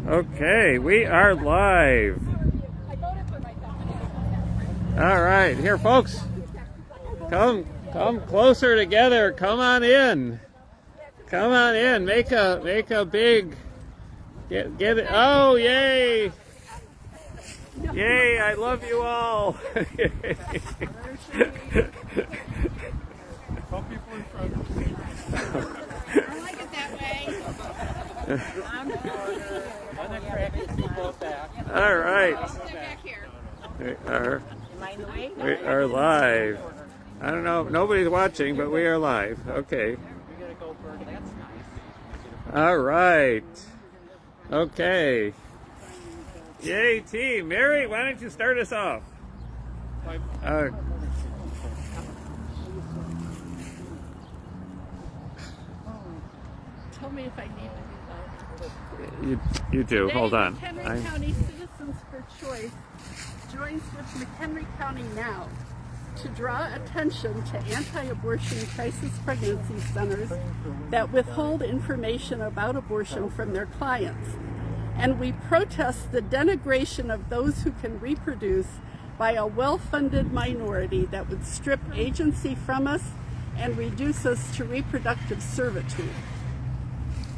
Okay, we are live. All right, here, folks. Come closer together. Come on in. Come on in. Make a big. Get it. Oh, yay! Yay! I love you all. Tell people in front of me. I like it that way. I'm gonna crack people back. All right. back here. We are live. I don't know. Nobody's watching, but we are live. Okay. All right. Okay. Yay, team. Mary, why don't you start us off? Tell me if I need to do that. You do. Today, Hold on. McHenry County Citizens for Choice joins with McHenry County Now to draw attention to anti-abortion crisis pregnancy centers that withhold information about abortion from their clients. And we protest the denigration of those who can reproduce by a well-funded minority that would strip agency from us and reduce us to reproductive servitude.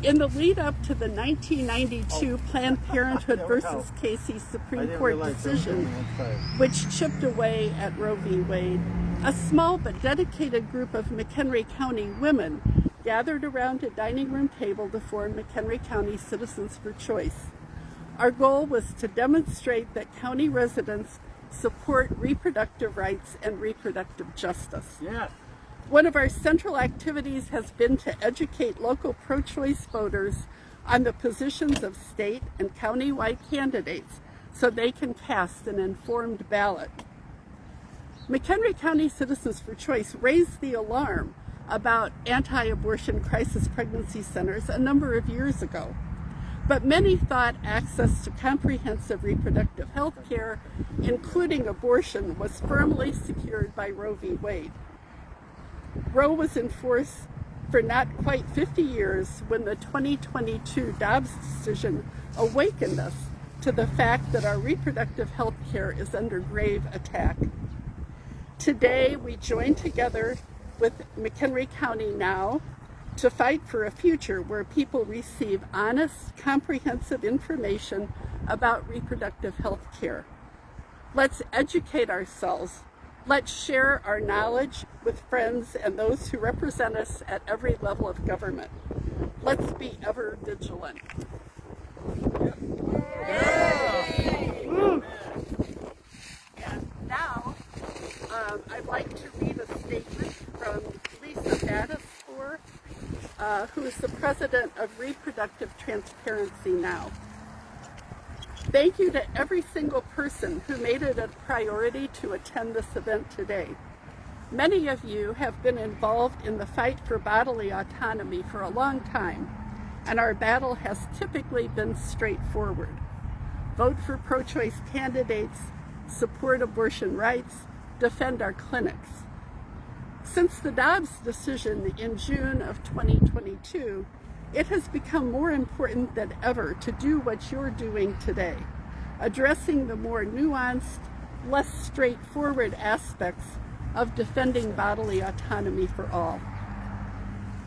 In the lead up to the 1992 Planned Parenthood versus Casey Supreme Court decision, which chipped away at Roe v. Wade, a small but dedicated group of McHenry County women gathered around a dining room table to form McHenry County Citizens for Choice. Our goal was to demonstrate that county residents support reproductive rights and reproductive justice. Yes. One of our central activities has been to educate local pro-choice voters on the positions of state and county-wide candidates so they can cast an informed ballot. McHenry County Citizens for Choice raised the alarm about anti-abortion crisis pregnancy centers a number of years ago, but many thought access to comprehensive reproductive health care, including abortion, was firmly secured by Roe v. Wade. Roe was in force for not quite 50 years when the 2022 Dobbs decision awakened us to the fact that our reproductive health care is under grave attack. Today, we join together with McHenry County Now to fight for a future where people receive honest, comprehensive information about reproductive health care. Let's educate ourselves. Let's share our knowledge with friends and those who represent us at every level of government. Let's be ever vigilant. And now, I'd like to read a statement from Lisa Battisfore, who is the president of Reproductive Transparency Now. Thank you to every single person who made it a priority to attend this event today. Many of you have been involved in the fight for bodily autonomy for a long time, and our battle has typically been straightforward. Vote for pro-choice candidates, support abortion rights, defend our clinics. Since the Dobbs decision in June of 2022, it has become more important than ever to do what you're doing today, addressing the more nuanced, less straightforward aspects of defending bodily autonomy for all.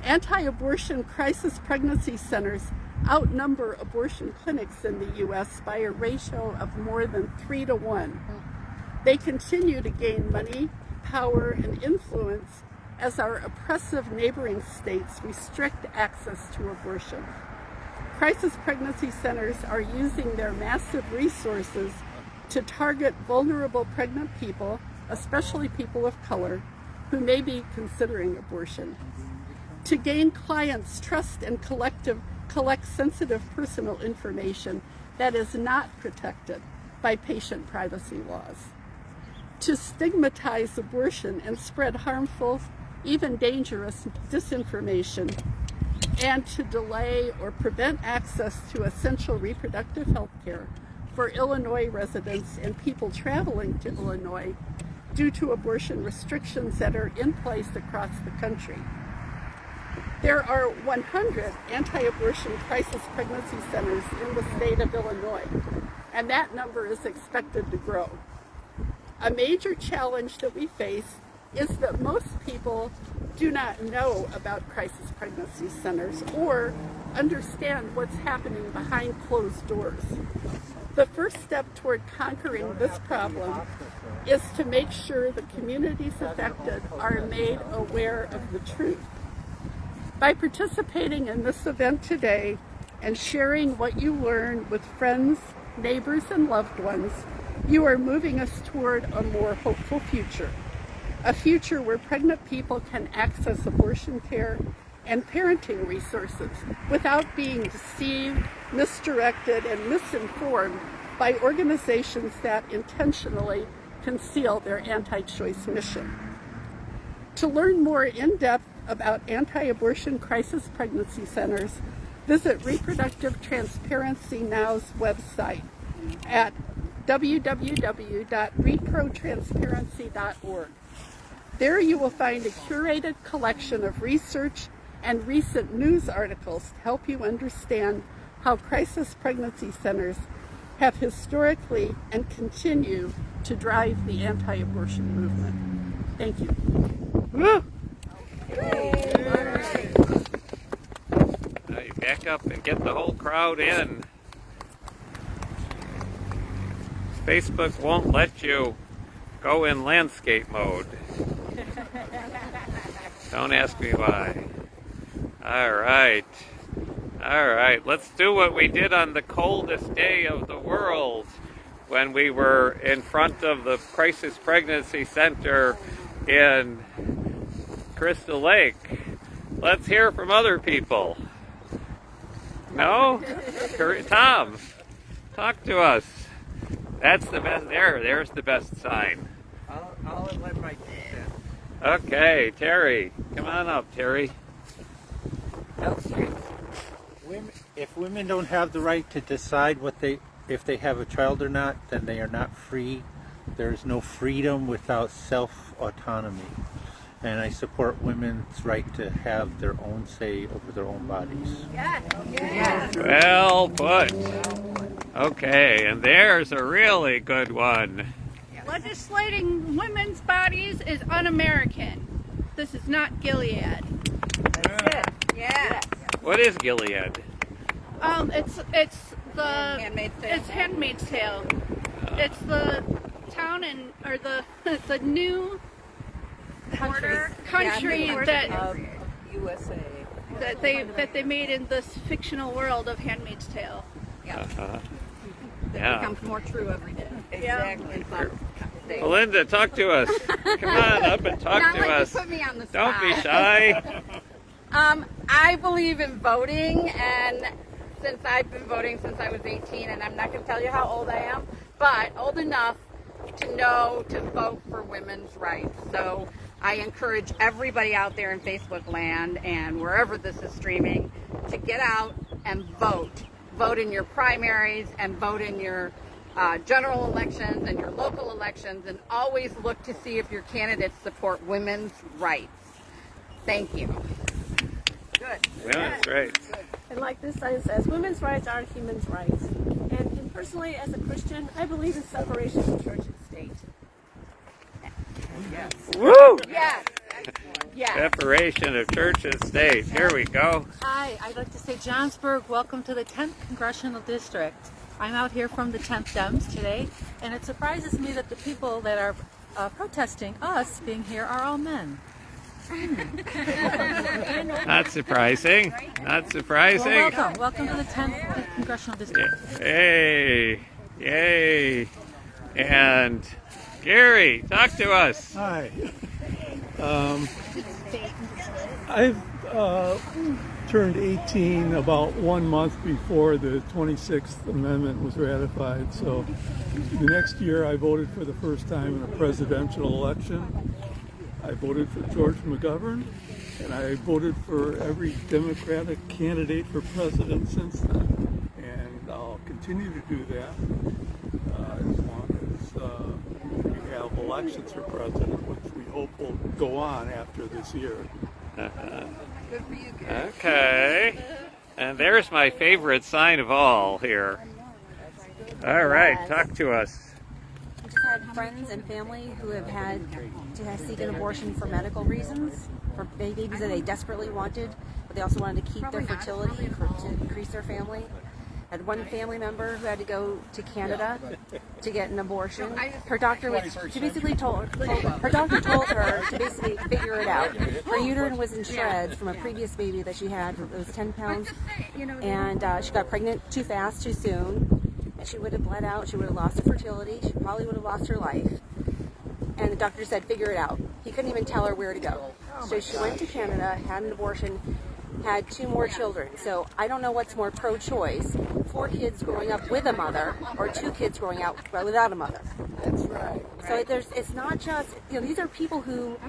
Anti-abortion crisis pregnancy centers outnumber abortion clinics in the U.S. by a ratio of more than 3 to 1. They continue to gain money, power, and influence as our oppressive neighboring states restrict access to abortion. Crisis pregnancy centers are using their massive resources to target vulnerable pregnant people, especially people of color, who may be considering abortion. To gain clients' trust and collect sensitive personal information that is not protected by patient privacy laws. To stigmatize abortion and spread harmful, even dangerous disinformation, and to delay or prevent access to essential reproductive health care for Illinois residents and people traveling to Illinois due to abortion restrictions that are in place across the country. There are 100 anti-abortion crisis pregnancy centers in the state of Illinois, and that number is expected to grow. A major challenge that we face is that most people do not know about crisis pregnancy centers or understand what's happening behind closed doors. The first step toward conquering this problem is to make sure the communities affected are made aware of the truth. By participating in this event today and sharing what you learn with friends, neighbors, and loved ones, you are moving us toward a more hopeful future. A future where pregnant people can access abortion care and parenting resources without being deceived, misdirected, and misinformed by organizations that intentionally conceal their anti-choice mission. To learn more in depth about anti-abortion crisis pregnancy centers, visit Reproductive Transparency Now's website at www.reprotransparency.org. There you will find a curated collection of research and recent news articles to help you understand how crisis pregnancy centers have historically and continue to drive the anti-abortion movement. Thank you. Woo! Now you back up and get the whole crowd in. Facebook won't let you go in landscape mode. Don't ask me why. All right. Let's do what we did on the coldest day of the world when we were in front of the Crisis Pregnancy Center in Crystal Lake. Let's hear from other people. No? Tom, talk to us. That's the best. There's the best sign. I'll let my teeth in. Okay, Terry. Come on up, Terry. If women don't have the right to decide if they have a child or not, then they are not free. There is no freedom without self-autonomy. And I support women's right to have their own say over their own bodies. Yes. Well put. Okay, and there's a really good one. Legislating women's bodies is un-American. This is not Gilead. That's it. Yeah. What is Gilead? It's the Handmaid's Tale. It's Handmaid's Tale. It's the town or the new country that USA. that they made in this fictional world of Handmaid's Tale. Uh-huh. That Yeah. becomes more true every day. Exactly. Melinda, talk to us. Come on up and talk Not to like us. to put me on the Don't spot. be shy. I believe in voting, and since I've been voting since I was 18, and I'm not going to tell you how old I am, but old enough to know to vote for women's rights. So I encourage everybody out there in Facebook land and wherever this is streaming to get out and vote. Vote in your primaries and vote in your general elections and your local elections, and always look to see if your candidates support women's rights. Thank you. Good. Women's rights. And like this sign says, women's rights are human rights. And personally, as a Christian, I believe in separation of church and state. Woo! Yes. Yes. Separation of church and state. Here we go. Hi, I'd like to say Johnsburg, welcome to the 10th Congressional District. I'm out here from the 10th Dems today, and it surprises me that the people that are protesting us being here are all men. Not surprising. Not surprising. Well, welcome to the 10th Congressional District. Hey, yay. And Gary, talk to us. Hi. I've turned 18 about 1 month before the 26th Amendment was ratified. So the next year I voted for the first time in a presidential election. I voted for George McGovern, and I voted for every Democratic candidate for president since then. And I'll continue to do that as long as we have elections for president, which we hope will go on after this year. Good for you, kid. Okay. And there's my favorite sign of all here. All right, talk to us. I just had friends and family who have had to seek an abortion for medical reasons, for babies that they desperately wanted, but they also wanted to keep their fertility to increase their family. I had one family member who had to go to Canada to get an abortion. Her doctor basically told her to basically figure it out. Her uterine was in shreds from a previous baby that she had. It was 10 pounds, and she got pregnant too fast, too soon, and she would have bled out. She would have lost her fertility. She probably would have lost her life. And the doctor said, figure it out. He couldn't even tell her where to go. So she went to Canada, had an abortion, had 2 more children. So I don't know what's more pro-choice, 4 kids growing up with a mother or 2 kids growing up without a mother. That's right. So it's not just, these are people who,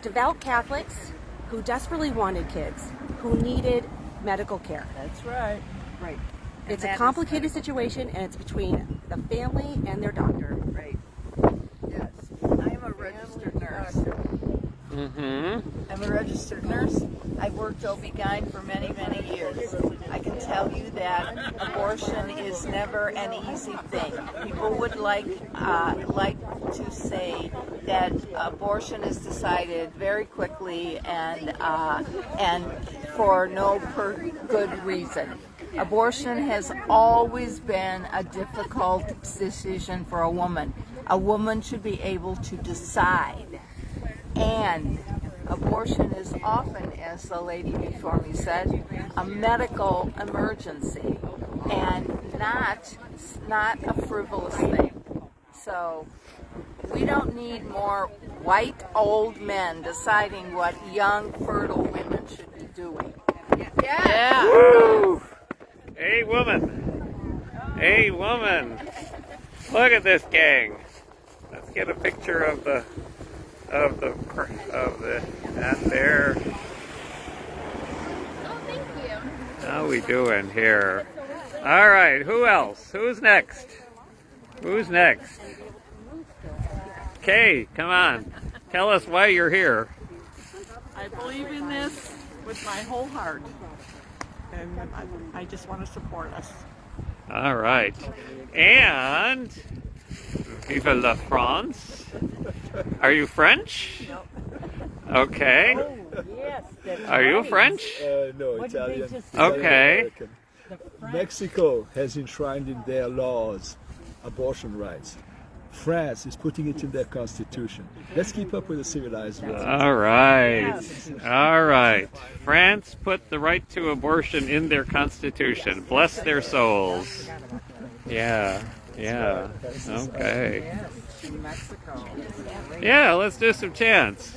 devout Catholics, who desperately wanted kids, who needed medical care. That's right. Right. It's a complicated situation, and it's between the family and their doctor. Right. Yes. I am a registered nurse. Mm-hmm. I'm a registered nurse. I've worked OB-GYN for many, many years. I can tell you that abortion is never an easy thing. People would like to say that abortion is decided very quickly and for no good reason. Abortion has always been a difficult decision for a woman. A woman should be able to decide. And abortion is often, as the lady before me said, a medical emergency and not a frivolous thing. So we don't need more white old men deciding what young, fertile women should be doing. Yeah. Woo! A woman. A woman. Look at this gang. Let's get a picture of that there. Oh, thank you. How we doing here? All right, who else? Who's next? Who's next? Kay, come on. Tell us why you're here. I believe in this with my whole heart, and I just want to support us. All right. And Vive la France. Are you French? Okay. Yes. Are you French? No, Italian. Okay. American. Mexico has enshrined in their laws abortion rights. France is putting it in their constitution. Let's keep up with the civilized world. All right. All right. France put the right to abortion in their constitution. Bless their souls. Yeah. Yeah. Okay. Yeah, let's do some chants.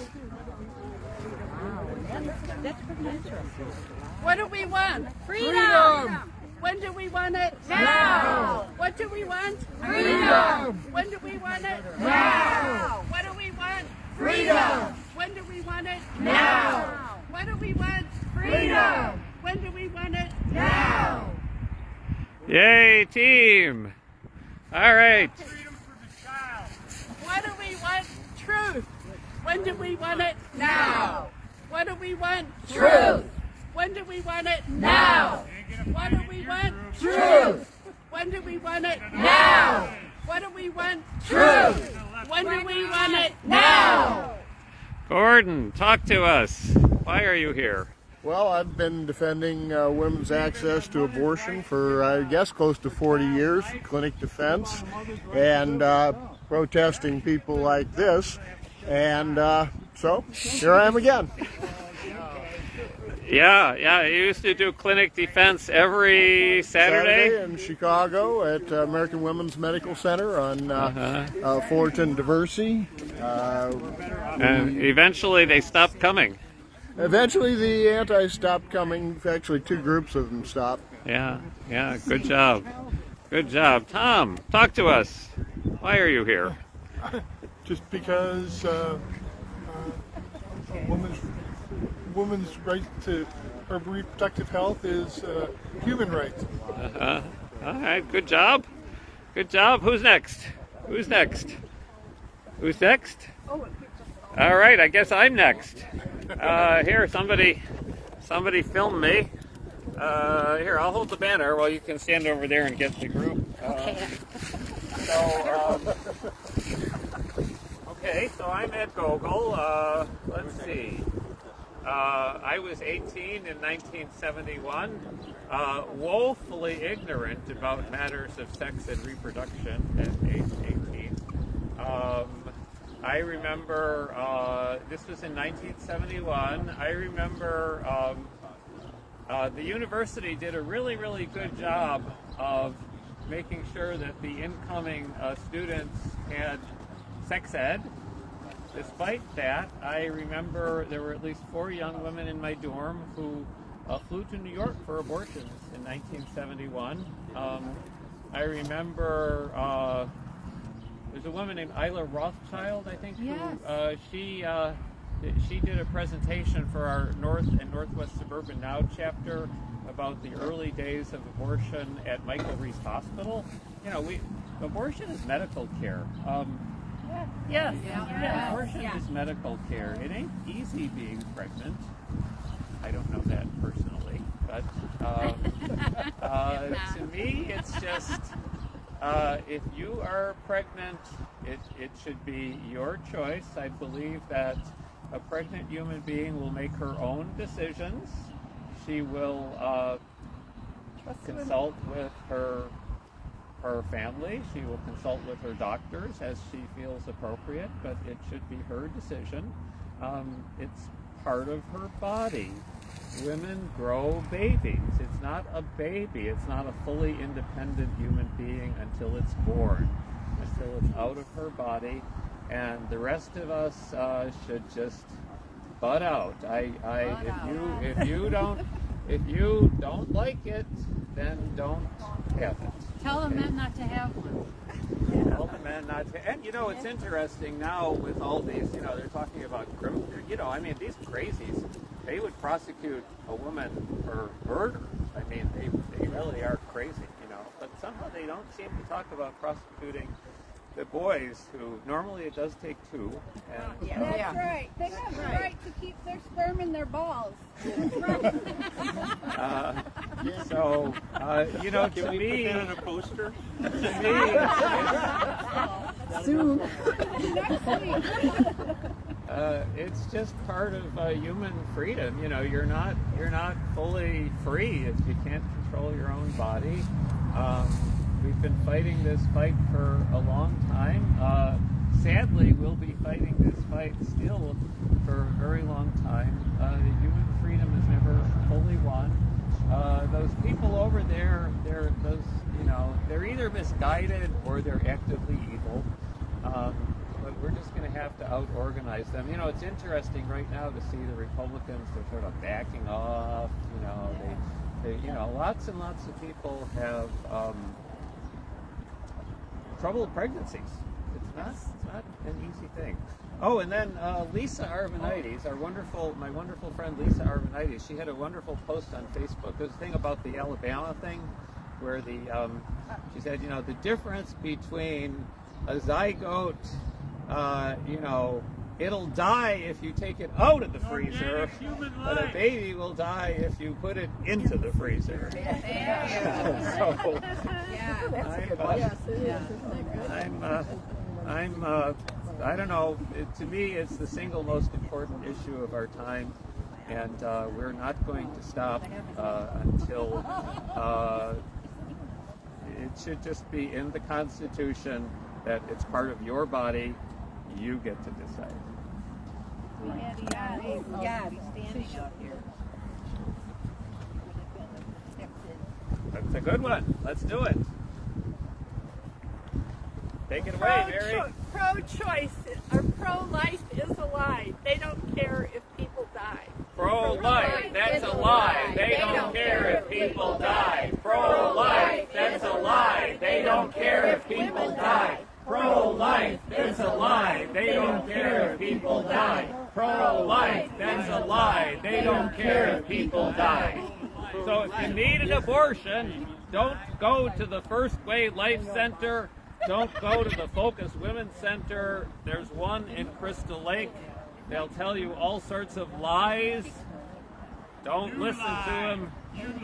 What do we want? Freedom! When do we want it? Now! What do we want? Freedom! When do we want it? Now! What do we want? Freedom! When do we want it? Now! What do we want? Freedom! When do we want it? Now! Yay, team. All right. What do we want? Truth. When do we want it? Now! What do we want? Truth! When do we want it? Now! What do we want? Truth! When do we want it? Now! What do we want? Truth! When do we want it? Now! Gordon, talk to us. Why are you here? Well, I've been defending women's access to abortion for, I guess, close to 40 years, clinic defense, and protesting people like this. And so here I am again. Yeah, you used to do clinic defense every Saturday? In Chicago at American Women's Medical Center on Fullerton Diversey. And eventually they stopped coming. Eventually the anti stopped coming. Actually, 2 groups of them stopped. Yeah, good job. Good job. Tom, talk to us. Why are you here? Just because women's right to reproductive health is human right. All right, good job. Good job. Who's next? Who's next? Who's next? All right, I guess I'm next. Here, somebody Somebody film me. Here, I'll hold the banner while you can stand over there and get the group. Okay. Okay, so I'm Ed Gogol. Let's see. I was 18 in 1971, woefully ignorant about matters of sex and reproduction at age 18. I remember, this was in 1971, I remember the university did a really, really good job of making sure that the incoming students had sex ed. Despite that, I remember there were at least 4 young women in my dorm who flew to New York for abortions in 1971. I remember there's a woman named Isla Rothschild, I think, Yes. who she did a presentation for our North and Northwest Suburban Now chapter about the early days of abortion at Michael Reese Hospital. You know, abortion is medical care. Yes, abortion is medical care. It ain't easy being pregnant. I don't know that personally, but to me, it's just if you are pregnant, it should be your choice. I believe that a pregnant human being will make her own decisions. She will consult with her family. She will consult with her doctors as she feels appropriate, but it should be her decision. It's part of her body. Women grow babies. It's not a baby. It's not a fully independent human being until it's born, until it's out of her body. And the rest of us should just butt out. If you don't like it, then don't have it. Tell the men not to have one. Tell the men not to. And you know, it's interesting now with all these. You know, they're talking about criminal. You know, I mean, these crazies. They would prosecute a woman for murder. I mean, they really are crazy. You know, but somehow they don't seem to talk about prosecuting the boys, who normally it does take 2. And, That's right. They have the right to keep their sperm in their balls. So, you know, to me, Put that on a poster? To me, Soon. it's just part of human freedom. You know, you're not fully free if you can't control your own body. We've been fighting this fight for a long time. Sadly, we'll be fighting this fight still for a very long time. Human freedom is never fully won. Those people over there, they're either misguided or they're actively evil. But we're just going to have to out-organize them. You know, it's interesting right now to see the Republicans, they're sort of backing off. You know, lots and lots of people have trouble with pregnancies. It's not an easy thing. Oh, and then Lisa Arvanites, my wonderful friend Lisa Arvanites, she had a wonderful post on Facebook. There's a thing about the Alabama thing, where she said, you know, the difference between a zygote, it'll die if you take it out of the freezer, but a baby will die if you put it into the freezer. So, I don't know. To me, it's the single most important issue of our time, and we're not going to stop until it should just be in the Constitution that it's part of your body. You get to decide. That's a good one. Let's do it. Take it away, Mary. Pro-choice or pro-life is a lie. They don't care if people die. Pro-life, that's a lie. They don't care if people die. Pro-life, that's a lie. They don't care if people die. Pro-life, that's a lie. They don't care if people die. Pro-life, that's a lie. They don't care if people die. So if you need an abortion, don't go to the First Way Life Center. Don't go to the Focus Women's Center. There's one in Crystal Lake. They'll tell you all sorts of lies. Don't listen to him.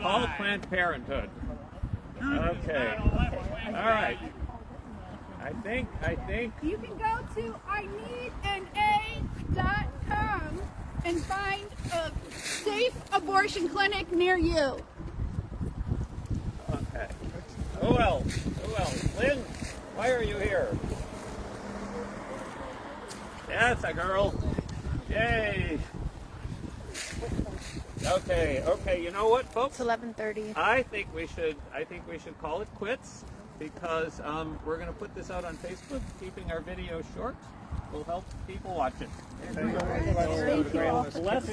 Call Planned Parenthood. Okay. All right. I think. You can go to ineedana.com and find a safe abortion clinic near you. Okay. Who else? Lynn, why are you here? That's a girl. Yay. Okay. You know what, folks? It's 11:30. I think we should call it quits because we're going to put this out on Facebook. Keeping our video short will help people watch it. Okay. Thank you all. Bless